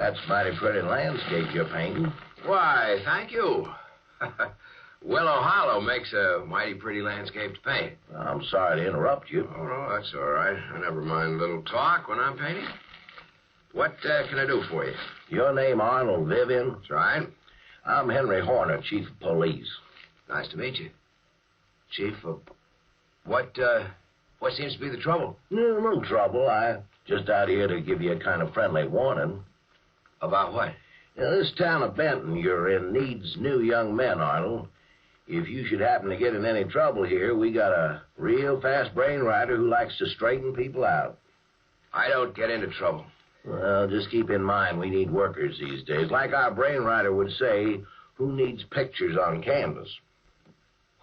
that's mighty pretty landscape you're painting. Why, thank you. Willow Hollow makes a mighty pretty landscape to paint. I'm sorry to interrupt you. Oh, no, that's all right. I never mind a little talk when I'm painting. What can I do for you? Your name Arnold Vivian? That's right. I'm Henry Horner, Chief of Police. Nice to meet you. Chief of... What seems to be the trouble? No trouble. I'm just out here to give you a kind of friendly warning. About what? This town of Benton you're in needs new young men, Arnold. If you should happen to get in any trouble here, we got a real fast brainwriter who likes to straighten people out. I don't get into trouble. Well, just keep in mind we need workers these days. Like our brainwriter would say, who needs pictures on canvas?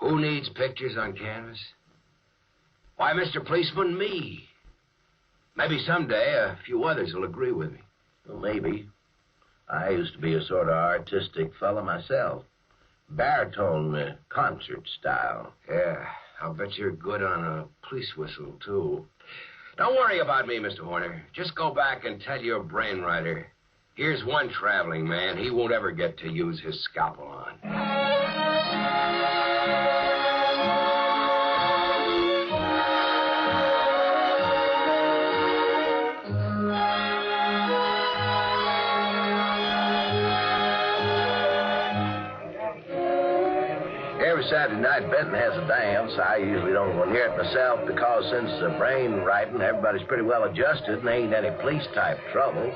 Who needs pictures on canvas? Why, Mr. Policeman, me. Maybe someday a few others will agree with me. Well, maybe. I used to be a sort of artistic fella myself. Baritone concert style. Yeah, I'll bet you're good on a police whistle, too. Don't worry about me, Mr. Horner. Just go back and tell your brainwriter. Here's one traveling man he won't ever get to use his scalpel on. Every Saturday night, Benton has a dance. I usually don't go near it myself because since the brain writing, everybody's pretty well adjusted and there ain't any police-type trouble.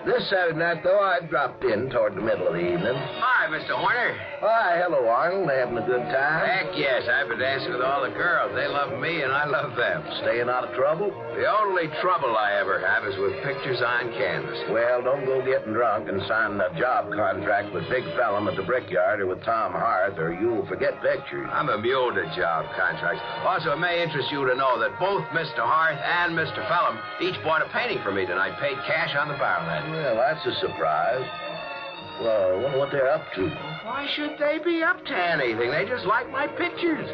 This Saturday night, though, I dropped in toward the middle of the evening. Hi, Mr. Horner. Why, hello, Arnold. Having a good time? Heck yes. I've been dancing with all the girls. They love me, and I love them. Staying out of trouble? The only trouble I ever have is with pictures on canvas. Well, don't go getting drunk and signing a job contract with Big Fellum at the Brickyard or with Tom Harth, or you'll forget pictures. I'm immune to job contracts. Also, it may interest you to know that both Mr. Harth and Mr. Fellum each bought a painting for me tonight, paid cash on the barrel end. Well, that's a surprise. Well, I wonder what they're up to. Why should they be up to anything? They just like my pictures.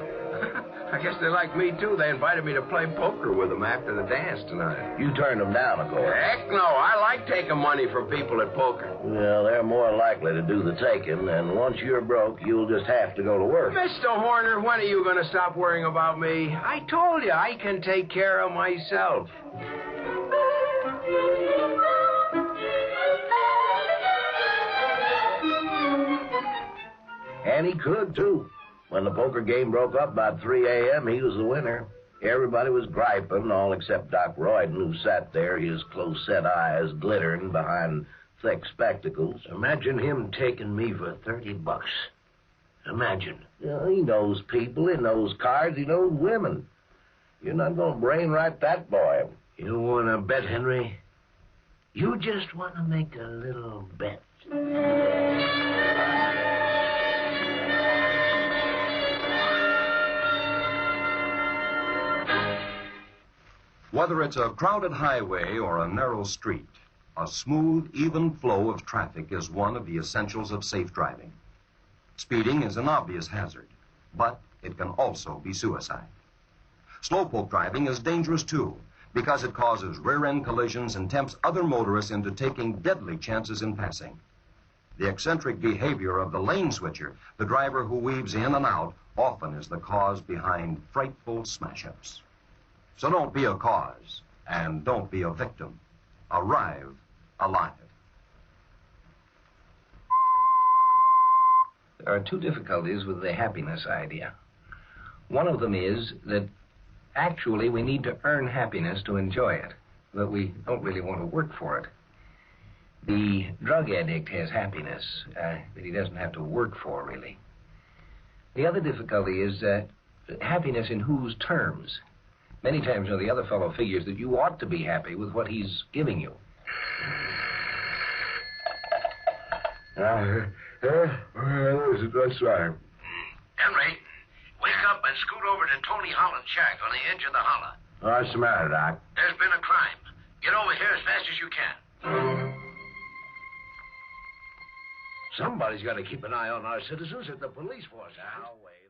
I guess they like me, too. They invited me to play poker with them after the dance tonight. You turned them down, of course. Heck no. I like taking money from people at poker. Well, they're more likely to do the taking, and once you're broke, you'll just have to go to work. Mr. Horner, when are you going to stop worrying about me? I told you I can take care of myself. And he could, too. When the poker game broke up about 3 a.m., he was the winner. Everybody was griping, all except Doc Royden, who sat there, his close-set eyes glittering behind thick spectacles. Imagine him taking me for $30. Imagine. He knows people, he knows cards, he knows women. You're not going to brainwrite that boy. You want to bet, Henry? You just want to make a little bet. Whether it's a crowded highway or a narrow street, a smooth, even flow of traffic is one of the essentials of safe driving. Speeding is an obvious hazard, but it can also be suicide. Slowpoke driving is dangerous, too, because it causes rear-end collisions and tempts other motorists into taking deadly chances in passing. The eccentric behavior of the lane switcher, the driver who weaves in and out, often is the cause behind frightful smash-ups. So don't be a cause, and don't be a victim. Arrive alive. There are two difficulties with the happiness idea. One of them is that actually we need to earn happiness to enjoy it, but we don't really want to work for it. The drug addict has happiness that he doesn't have to work for, really. The other difficulty is happiness in whose terms? Many times, the other fellow figures that you ought to be happy with what he's giving you. That's right. Henry, wake up and scoot over to Tony Holland's shack on the edge of the holler. What's the matter, Doc? There's been a crime. Get over here as fast as you can. Somebody's got to keep an eye on our citizens at the police force. I'll wait.